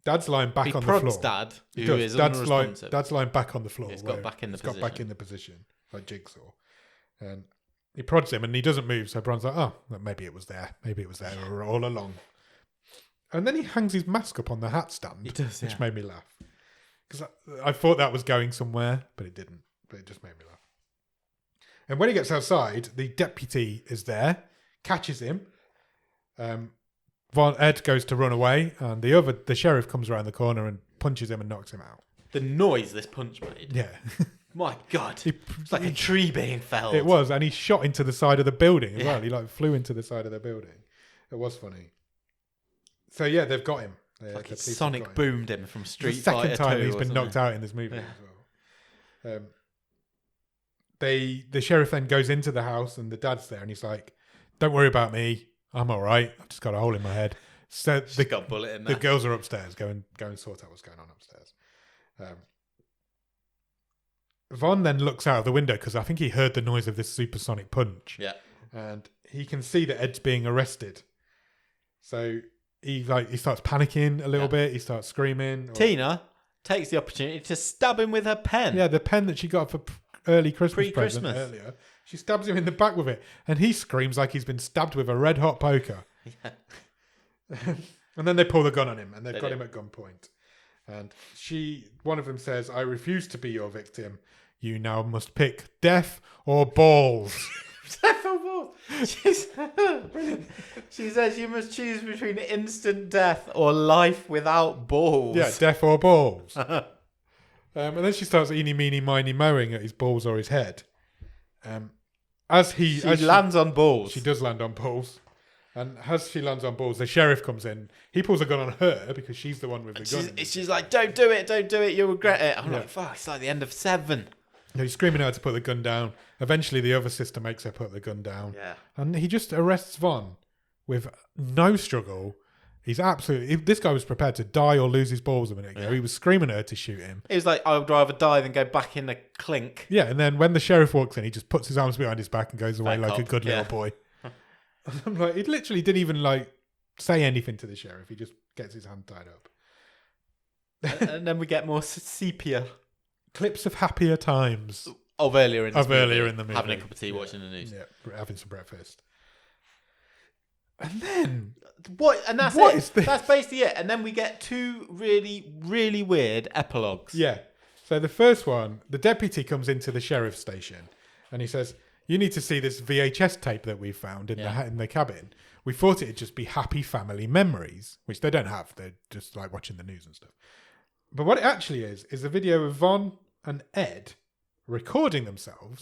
Dad's lying back on the prods floor. Dad, He who does. is unresponsive. Dad's lying back on the floor. He's got back in the position. Got back in the position, like Jigsaw. And he prods him and he doesn't move. So Bron's like, oh, well, maybe it was there. Maybe it was there all along. And then he hangs his mask up on the hat stand. He does, which made me laugh. Because I thought that was going somewhere, but it didn't. But it just made me laugh. And when he gets outside, the deputy is there, catches him. Ed goes to run away, and the sheriff comes around the corner and punches him and knocks him out. The noise this punch made. Yeah. My God. It's like a tree being felled. It was, and he shot into the side of the building as well. He flew into the side of the building. It was funny. So yeah, they've got him. Like it sonic boomed him from Street Fighter. Fighter. The second time 2 he's been knocked out in this movie as well. The sheriff then goes into the house and the dad's there and he's like, don't worry about me. I'm all right. I've just got a hole in my head. So got a bullet in there. The girls are upstairs. Go and sort out what's going on upstairs. Von then looks out of the window because I think he heard the noise of this supersonic punch. Yeah. And he can see that Ed's being arrested. So he starts panicking a little bit. He starts screaming. Tina takes the opportunity to stab him with her pen. Yeah, the pen that she got for early Christmas Pre-Christmas. present earlier. She stabs him in the back with it, and he screams like he's been stabbed with a red hot poker. Yeah. And then they pull the gun on him, and they've got do. him at gunpoint. And one of them says, "I refuse to be your victim. You now must pick death or balls." Death or balls? Brilliant. She says you must choose between instant death or life without balls. Yeah, death or balls. And then she starts eeny, meeny, miny, mowing at his balls or his head. She lands on balls. She does land on balls. And as she lands on balls, the sheriff comes in. He pulls a gun on her because she's the one with the gun. She's like, don't do it, you'll regret it. I'm like, fuck, it's like the end of 7. He's screaming at her to put the gun down. Eventually, the other sister makes her put the gun down. Yeah. And he just arrests Von with no struggle. This guy was prepared to die or lose his balls a minute ago. Yeah. He was screaming at her to shoot him. He was like, I would rather die than go back in the clink. Yeah, and then when the sheriff walks in, he just puts his arms behind his back and goes away like a good little boy. I'm like, he literally didn't even say anything to the sheriff. He just gets his hand tied up. and then we get more sepia clips of happier times of earlier in the movie. Having a cup of tea, watching the news. Yeah, having some breakfast. And then... What? And that's what it. is this? That's basically it. And then we get two really, really weird epilogues. Yeah. So the first one, the deputy comes into the sheriff's station and he says, you need to see this VHS tape that we found in the cabin. We thought it'd just be happy family memories, which they don't have. They're just like watching the news and stuff. But what it actually is a video of Von and Ed recording themselves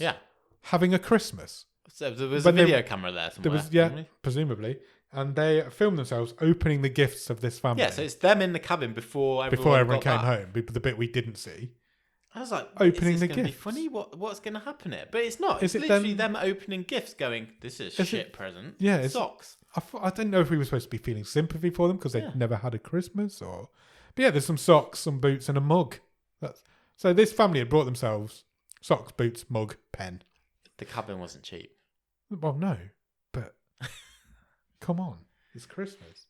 having a Christmas. So there was a video camera there somewhere. There was, presumably. And they filmed themselves opening the gifts of this family. Yeah, so it's them in the cabin before everyone came home. The bit we didn't see. I was like, opening is the this gifts. Be funny? What's going to happen here? But it's not. It's it literally them opening gifts going, this is shit present. Yeah. Socks. I didn't know if we were supposed to be feeling sympathy for them because they'd never had a Christmas or... But yeah, there's some socks, some boots and a mug. So this family had brought themselves socks, boots, mug, pen. The cabin wasn't cheap. Well, no. But come on. It's Christmas.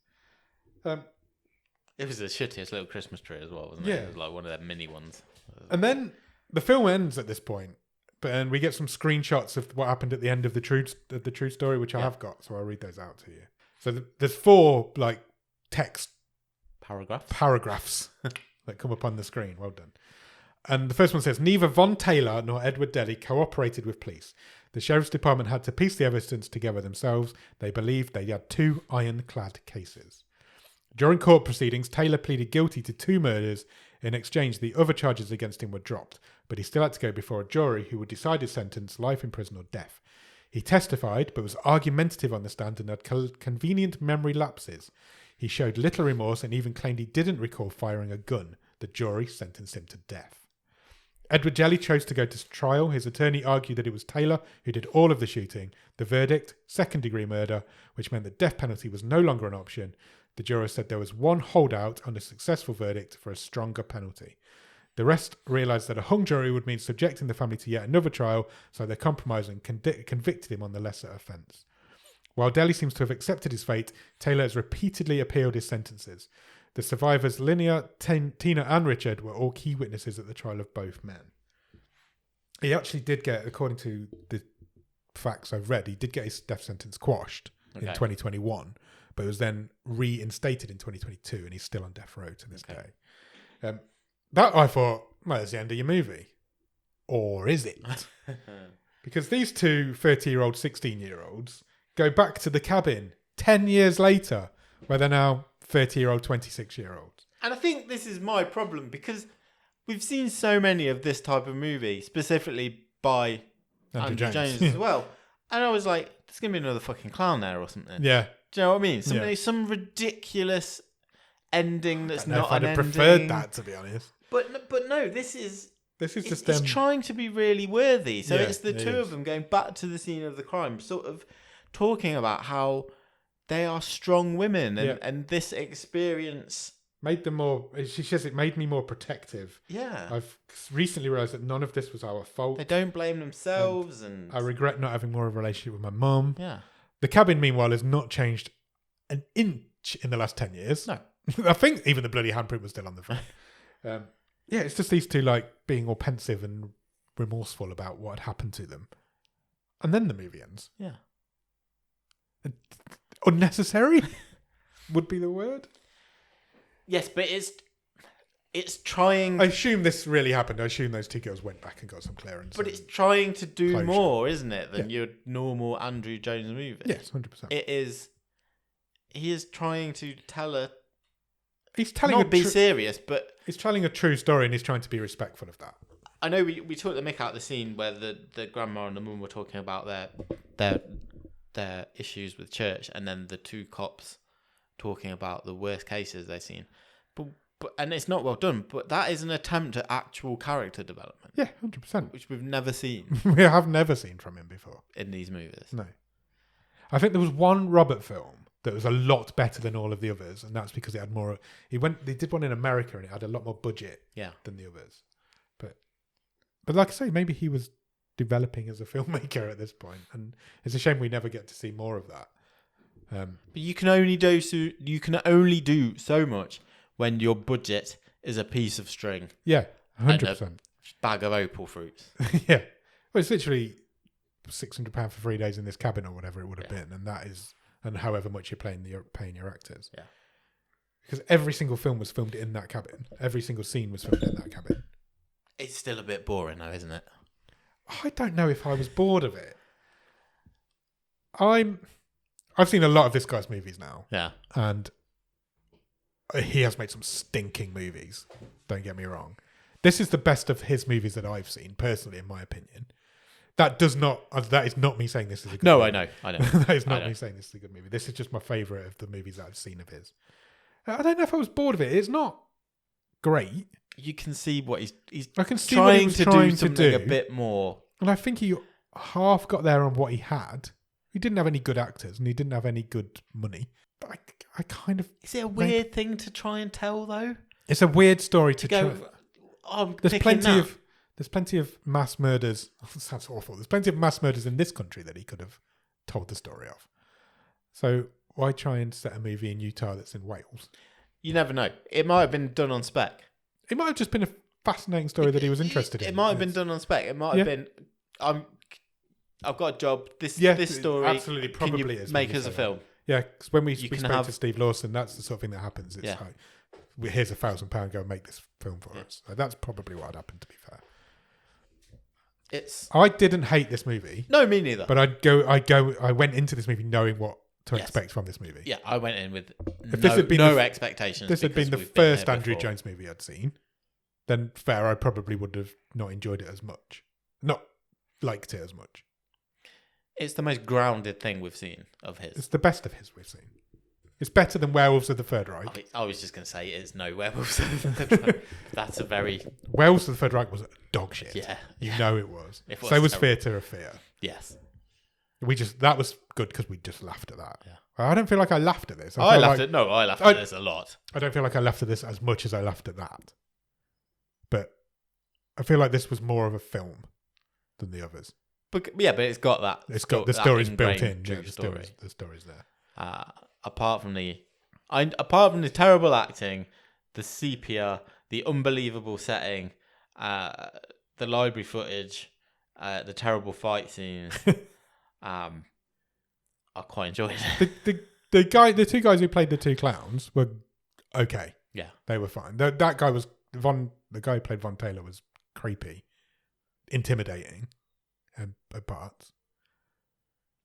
It was the shittiest little Christmas tree as well, wasn't it? It was like one of their mini ones. And then the film ends at this point, and we get some screenshots of what happened at the end of the true story, which I have got, so I'll read those out to you. So there's 4 like text paragraphs that come up on the screen. Well done. And the first one says, neither Von Taylor nor Edward Delly cooperated with police. The sheriff's department had to piece the evidence together themselves. They believed they had 2 ironclad cases. During court proceedings, Taylor pleaded guilty to 2 murders. In exchange, the other charges against him were dropped, but he still had to go before a jury who would decide his sentence, life in prison or death. He testified, but was argumentative on the stand and had convenient memory lapses. He showed little remorse and even claimed he didn't recall firing a gun. The jury sentenced him to death. Edward Jelly chose to go to trial. His attorney argued that it was Taylor who did all of the shooting. The verdict, second-degree murder, which meant the death penalty was no longer an option. The jurors said there was one holdout on a successful verdict for a stronger penalty. The rest realised that a hung jury would mean subjecting the family to yet another trial, so they compromised and convicted him on the lesser offence. While Delly seems to have accepted his fate, Taylor has repeatedly appealed his sentences. The survivors, Linnea, Tina and Richard, were all key witnesses at the trial of both men. He actually did get, according to the facts I've read, he did get his death sentence quashed in 2021, but it was then reinstated in 2022, and he's still on death row to this day. That I thought, well, that's the end of your movie. Or is it? Because these 2 30-year-old, 16-year-olds go back to the cabin 10 years later, where they're now 30-year-old, 26-year-olds. And I think this is my problem, because we've seen so many of this type of movie, specifically by Andrew Jones as well. And I was like, there's going to be another fucking clown there or something. Yeah. Do you know what I mean? Some ridiculous ending that's not an ending. I'd have preferred that, to be honest. But no, this is just it's trying to be really worthy. So it's the two of them going back to the scene of the crime, sort of talking about how they are strong women and this experience made them more. She says it made me more protective. Yeah, I've recently realised that none of this was our fault. They don't blame themselves, and I regret not having more of a relationship with my mum. Yeah, the cabin, meanwhile, has not changed an inch in the last 10 years. No, I think even the bloody handprint was still on the front. Yeah, it's just these 2 like being all pensive and remorseful about what had happened to them, and then the movie ends. Yeah, unnecessary would be the word. Yes, but it's trying. I assume this really happened. I assume those 2 girls went back and got some clearance. But it's trying to do closure. More, isn't it, than your normal Andrew Jones movie? Yes, 100%. It is. He is trying to tell He's telling not be serious, but he's telling a true story, and he's trying to be respectful of that. I know we took the mick out the scene where the grandma and the mum were talking about their issues with church, and then the 2 cops talking about the worst cases they've seen. But and it's not well done, but that is an attempt at actual character development. Yeah, 100%. Which we've never seen. We have never seen from him before. In these movies. No. I think there was one Robert film that was a lot better than all of the others, and that's because it had more. They did one in America, and it had a lot more budget than the others. But like I say, maybe he was developing as a filmmaker at this point, and it's a shame we never get to see more of that. But you can only do so much when your budget is a piece of string. Yeah, And 100%. a bag of opal fruits. Yeah. Well, it's literally £600 for 3 days in this cabin or whatever it would have been, and however much you're paying your actors. Yeah. Because every single film was filmed in that cabin. Every single scene was filmed in that cabin. It's still a bit boring though, isn't it? I don't know if I was bored of it. I've seen a lot of this guy's movies now. Yeah. And he has made some stinking movies. Don't get me wrong. This is the best of his movies that I've seen, personally, in my opinion. That is not me saying this is a good movie. No, I know. That is not me saying this is a good movie. This is just my favourite of the movies that I've seen of his. I don't know if I was bored of it. It's not great. You can see what he's I can see trying what he was to trying do to something do. a bit more. And I think he half got there on what he had. He didn't have any good actors and he didn't have any good money. But I kind of... Is it a weird thing to try and tell, though? It's a weird story to go, try. I'm There's picking there's plenty of mass murders. That sounds awful. There's plenty of mass murders in this country that he could have told the story of. So why try and set a movie in Utah that's in Wales? You never know. It might have been done on spec. It might have just been a fascinating story that he was interested in. It might have been done on spec. It might have been... I've got a job. This story absolutely probably can you is make us a film. Yeah, because when we spoke to Steve Lawson, that's the sort of thing that happens. It's like, here's £1,000, go and make this film for us. So that's probably what had happened, to be fair. I didn't hate this movie. No, me neither. But I went into this movie knowing what to expect from this movie. Yeah, I went in with no expectations. This had been the first Andrew Jones movie I'd seen. Then fair, I probably would have not enjoyed it as much. Not liked it as much. It's the most grounded thing we've seen of his. It's the best of his we've seen. It's better than Werewolves of the Third Reich. I was just going to say it's no Werewolves of the Third Reich. That's a very... Werewolves of the Third Reich was dog shit. Yeah. You know it was. So was Theatre of Fear. Yes. That was good because we just laughed at that. Yeah. I don't feel like I laughed at this. I laughed at this a lot. I don't feel like I laughed at this as much as I laughed at that. But I feel like this was more of a film than the others. But it's got that. It's got the stories built in. The story's there. Apart from the terrible acting, the sepia, the unbelievable setting, the library footage, the terrible fight scenes, I quite enjoyed it. The two guys who played the two clowns were okay. Yeah, they were fine. That guy was the guy who played Von Taylor was creepy, intimidating, at parts.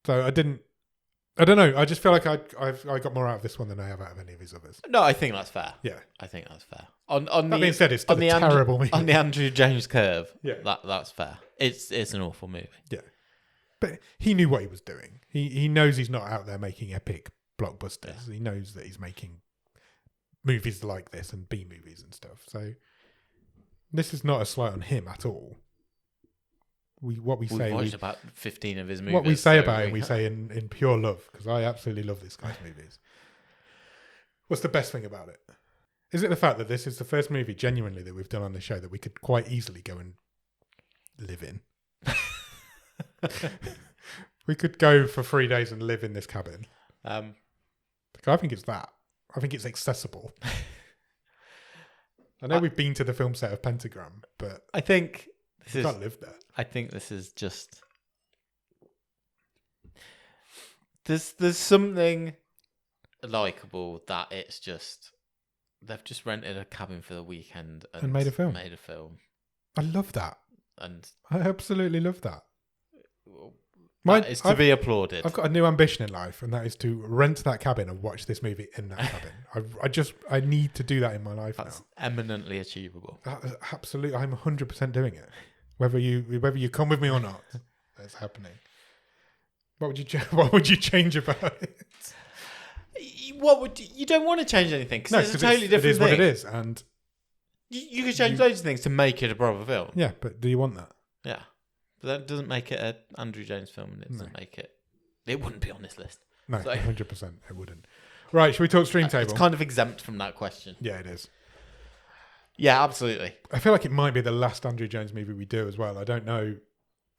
So I don't know. I just feel like I got more out of this one than I have out of any of his others. No, I think that's fair. Yeah, I think that's fair. That being said, it's still a terrible movie. On the Andrew Jones curve, yeah, that's fair. It's an awful movie. Yeah, but he knew what he was doing. He knows he's not out there making epic blockbusters. Yeah. He knows that he's making movies like this and B movies and stuff. So this is not a slight on him at all. We've watched about 15 of his movies. What we say about him, we say in pure love, because I absolutely love this guy's movies. What's the best thing about it? Is it the fact that this is the first movie, genuinely, that we've done on the show that we could quite easily go and live in? We could go for 3 days and live in this cabin. I think it's that. I think it's accessible. I know we've been to the film set of Pentagram, but I think you can't live there. I think this is just... There's something likeable that it's just... They've just rented a cabin for the weekend and made a film. I love that. And I absolutely love that. It's to be applauded. I've got a new ambition in life, and that is to rent that cabin and watch this movie in that cabin. I need to do that in my life. That's now. eminently achievable. Absolutely, I'm 100% doing it. Whether you come with me or not, that's happening. What would you change about it? You don't want to change anything because it's a totally different thing. It is what it is, and you could change loads of things to make it a proper film. Yeah, but do you want that? Yeah, but that doesn't make it an Andrew Jones film, and it doesn't make it. It wouldn't be on this list. No, 100%, it wouldn't. Right, should we talk Stream Table? It's kind of exempt from that question. Yeah, it is. Yeah, absolutely. I feel like it might be the last Andrew Jones movie we do as well. I don't know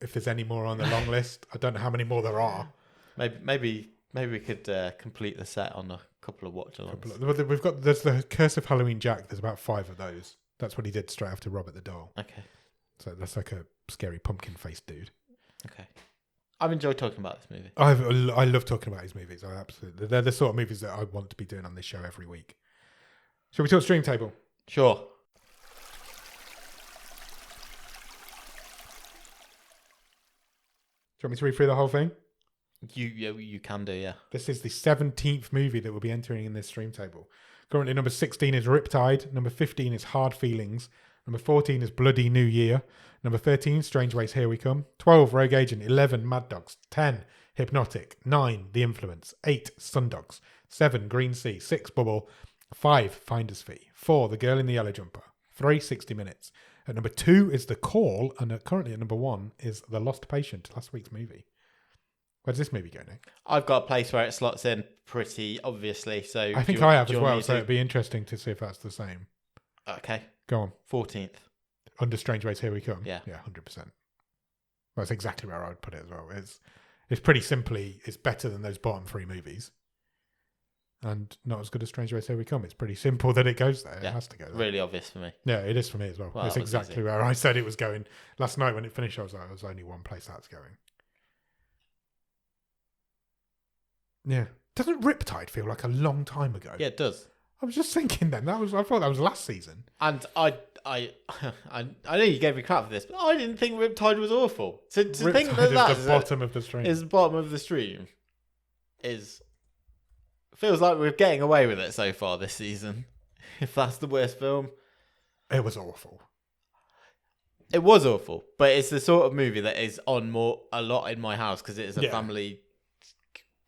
if there's any more on the long list. I don't know how many more there are. Maybe Maybe we could complete the set on a couple of watch-alongs. There's the Curse of Halloween Jack. There's about 5 of those. That's what he did straight after Robert the Doll. Okay. So that's like a scary pumpkin-faced dude. Okay. I've enjoyed talking about this movie. I love talking about these movies. They're the sort of movies that I want to be doing on this show every week. Shall we talk Stream Table? Sure. Do you want me to read through the whole thing? You can do, yeah. This is the 17th movie that will be entering in this Stream Table. Currently, number 16 is Riptide. Number 15 is Hard Feelings. Number 14 is Bloody New Year. Number 13, Strange Ways, Here We Come. 12, Rogue Agent. 11, Mad Dogs. 10, Hypnotic. 9, The Influence. 8, Sundogs. 7, Green Sea. 6, Bubble. 5, Finder's Fee. 4, The Girl in the Yellow Jumper. 3, 60 Minutes. At number 2 is The Call. And currently at number 1 is The Lost Patient, last week's movie. Where does this movie go, Nick? I've got a place where it slots in pretty obviously. So I think I have as well, so it'd be interesting to see if that's the same. Okay. Go on. 14th. Under Strange Ways, Here We Come. Yeah. Yeah, 100%. That's exactly where I would put it as well. It's pretty simply, it's better than those bottom 3 movies. And not as good as Strange Ways, Here We Come. It's pretty simple that it goes there. Yeah. It has to go there. Really obvious for me. Yeah, it is for me as well. It's exactly where I said it was going. Last night when it finished, I was like, there's only one place that's going. Yeah. Doesn't Riptide feel like a long time ago? Yeah, it does. I was just thinking then. I thought that was last season. And I know you gave me crap for this, but I didn't think Riptide was awful. So to think that is the bottom of the stream. Is the bottom of the stream. Feels like we're getting away with it so far this season. If that's the worst film. It was awful. It was awful, but it's the sort of movie that is on a lot in my house because it is a family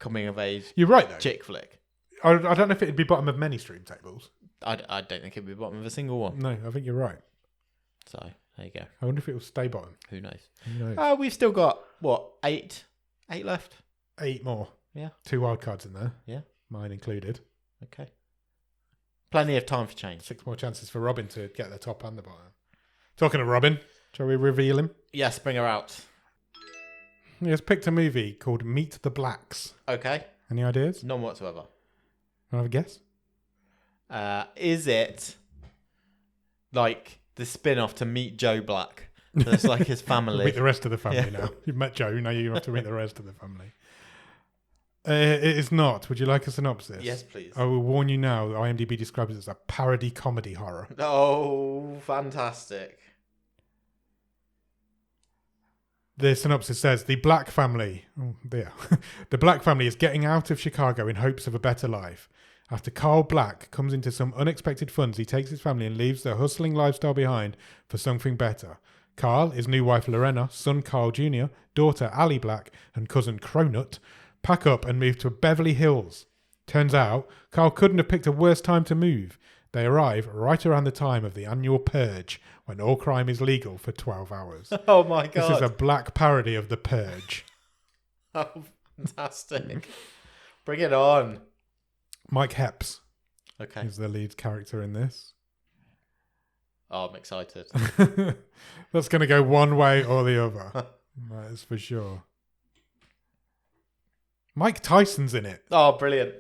coming of age. You're right though. Chick flick. I don't know if it'd be bottom of many stream tables. I don't think it'd be bottom of a single one. No, I think you're right. So there you go. I wonder if it will stay bottom. Who knows? We've still got what 8 left. 8 more. Yeah. 2 wild cards in there. Yeah. Mine included. Okay. Plenty of time for change. 6 more chances for Robin to get the top and the bottom. Talking of Robin, shall we reveal him? Yes, bring her out. He has picked a movie called Meet the Blacks. Okay. Any ideas? None whatsoever. Can I have a guess? Is it like the spin-off to Meet Joe Black? That's like his family. Meet the rest of the family now. You've met Joe, now you have to meet the rest of the family. It is not. Would you like a synopsis? Yes, please. I will warn you now, IMDb describes it as a parody comedy horror. Oh, fantastic. The synopsis says, the Black family is getting out of Chicago in hopes of a better life. After Carl Black comes into some unexpected funds, he takes his family and leaves their hustling lifestyle behind for something better. Carl, his new wife Lorena, son Carl Jr., daughter Allie Black, and cousin Cronut pack up and move to Beverly Hills. Turns out, Carl couldn't have picked a worse time to move. They arrive right around the time of the annual purge, when all crime is legal for 12 hours. Oh my God. This is a black parody of The Purge. Oh, fantastic. Bring it on. Mike Hepps is the lead character in this. Oh, I'm excited. That's going to go one way or the other. That is for sure. Mike Tyson's in it. Oh, brilliant.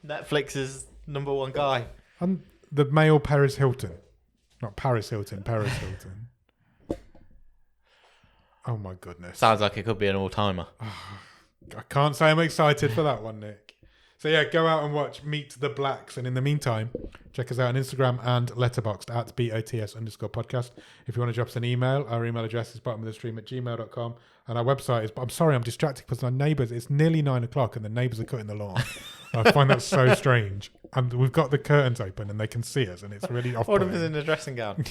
Netflix's number 1 guy. And the male Paris Hilton. Not Paris Hilton, Paris Hilton. Oh my goodness. Sounds like it could be an all-timer. I can't say I'm excited for that one, Nick. So yeah, go out and watch Meet the Blacks. And in the meantime, check us out on Instagram and Letterboxd at BOTS_podcast. If you want to drop us an email, our email address is bottomofthestream@gmail.com. And our website is, I'm sorry, I'm distracted because our neighbours, it's nearly 9 o'clock and the neighbours are cutting the lawn. I find that so strange. And we've got the curtains open and they can see us and it's really off-putting. One of us in a dressing gown.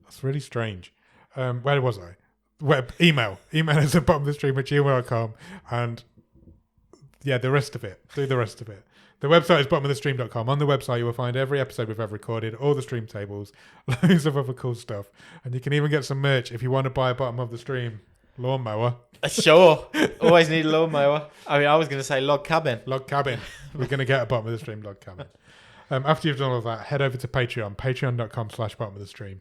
That's really strange. Where was I? Email us at bottomofthestream@gmail.com. And yeah, the rest of it. Do the rest of it. The website is bottomofthestream.com. On the website, you will find every episode we've ever recorded, all the stream tables, loads of other cool stuff. And you can even get some merch if you want to buy a Bottom of the Stream lawnmower. Sure. Always need a lawnmower. I mean, I was going to say log cabin. Log cabin. We're going to get a Bottom of the Stream log cabin. After you've done all of that, head over to Patreon, patreon.com/bottomofthestream.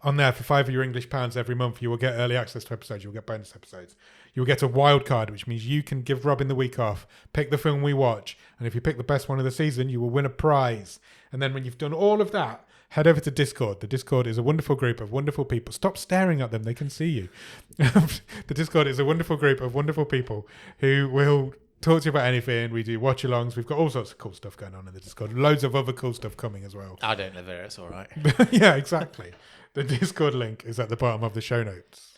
On there, for £5 of your English pounds every month, you will get early access to episodes. You'll get bonus episodes. You'll get a wild card, which means you can give Robin the week off, pick the film we watch, and if you pick the best one of the season, you will win a prize. And then when you've done all of that, head over to Discord. The Discord is a wonderful group of wonderful people. Stop staring at them; they can see you. The Discord is a wonderful group of wonderful people who will talk to you about anything. We do watch-alongs. We've got all sorts of cool stuff going on in the Discord. Loads of other cool stuff coming as well. I don't live here. It's all right. Yeah, exactly. The Discord link is at the bottom of the show notes.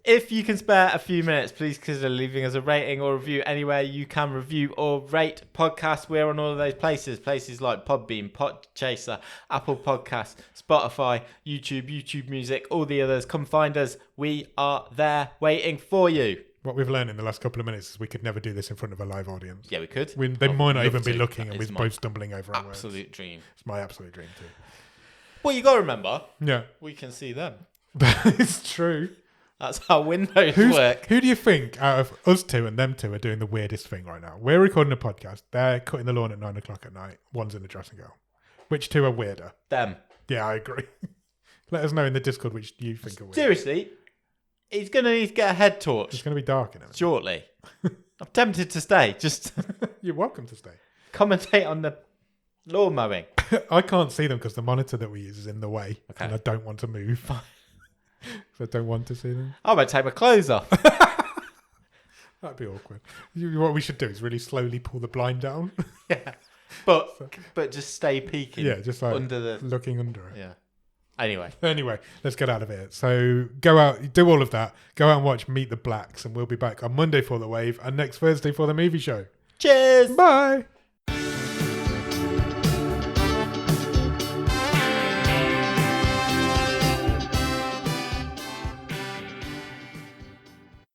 If you can spare a few minutes, please consider leaving us a rating or review anywhere you can review or rate podcasts. We're on all of those places. Places like Podbean, Podchaser, Apple Podcasts, Spotify, YouTube Music, all the others. Come find us. We are there waiting for you. What we've learned in the last couple of minutes is we could never do this in front of a live audience. Yeah, we could. They might not even be looking, and we're both stumbling over our words. Absolute dream. It's my absolute dream too. Well, you got to remember, yeah, we can see them. It's true. That's how windows work. Who do you think out of us two and them two are doing the weirdest thing right now? We're recording a podcast. They're cutting the lawn at 9 o'clock at night. One's in the dressing gown. Which two are weirder? Them. Yeah, I agree. Let us know in the Discord which you think are weird. Seriously, he's going to need to get a head torch. It's going to be dark in it. Shortly. I'm tempted to stay. Just You're welcome to stay. Commentate on the lawn mowing. I can't see them because the monitor that we use is in the way. Okay. And I don't want to move. So I don't want to see them. I might take my clothes off. That'd be awkward. What we should do is really slowly pull the blind down. Yeah. But just stay peeking. Yeah, just like under the looking under it. Yeah. Anyway, let's get out of here. So go out, do all of that. Go out and watch Meet the Blacks, and we'll be back on Monday for The Wave and next Thursday for the movie show. Cheers. Bye.